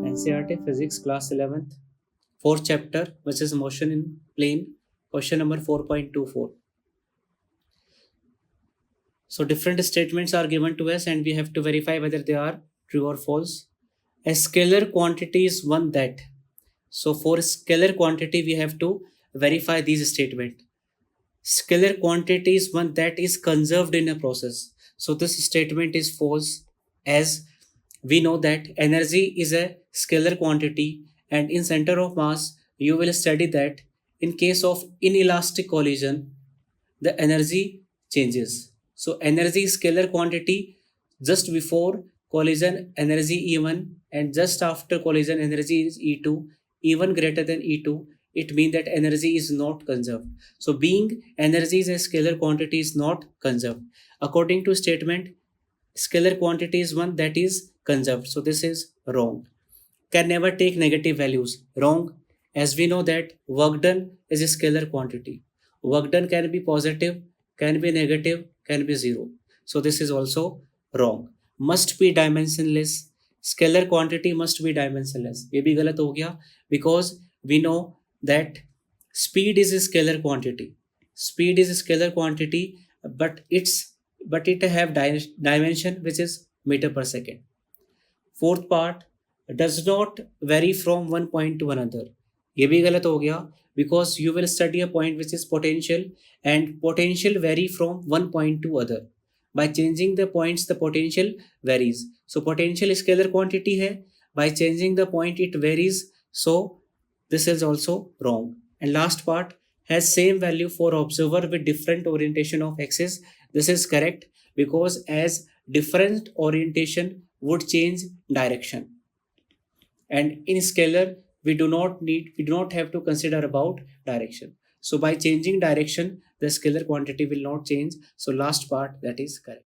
NCERT Physics Class 11th, 4th chapter, which is motion in plane, question number 4.24. So different statements are given to us and we have to verify whether they are true or false. A scalar quantity is one that. So for scalar quantity, we have to verify these statements. Scalar quantity is one that is conserved in a process. So this statement is false, as we know that energy is a scalar quantity, and in center of mass you will study that in case of inelastic collision the energy changes. So energy is scalar quantity. Just before collision energy E1 and just after collision energy is E2, E1 greater than E2, it means that energy is not conserved. So being energy is a scalar quantity is not conserved. According to statement, scalar quantity is one that is conserved. So this is wrong. Can never take negative values. Wrong. As we know that work done is a scalar quantity. Work done can be positive, can be negative, can be zero. So this is also wrong. Must be dimensionless. Scalar quantity must be dimensionless. ये भी गलत हो गया because we know that speed is a scalar quantity. Speed is a scalar quantity, but it have dimension which is meter per second. Fourth part, does not vary from one point to another. ये भी गलत हो गया because you will study a point which is potential and potential vary from one point to other. By changing the points the potential varies. So potential scalar quantity है. By changing the point it varies. So this is also wrong. And last part, has same value for observer with different orientation of axis. This is correct because as different orientation would change direction, and in scalar we do not have to consider about direction. So by changing direction the scalar quantity will not change. So last part, that is correct.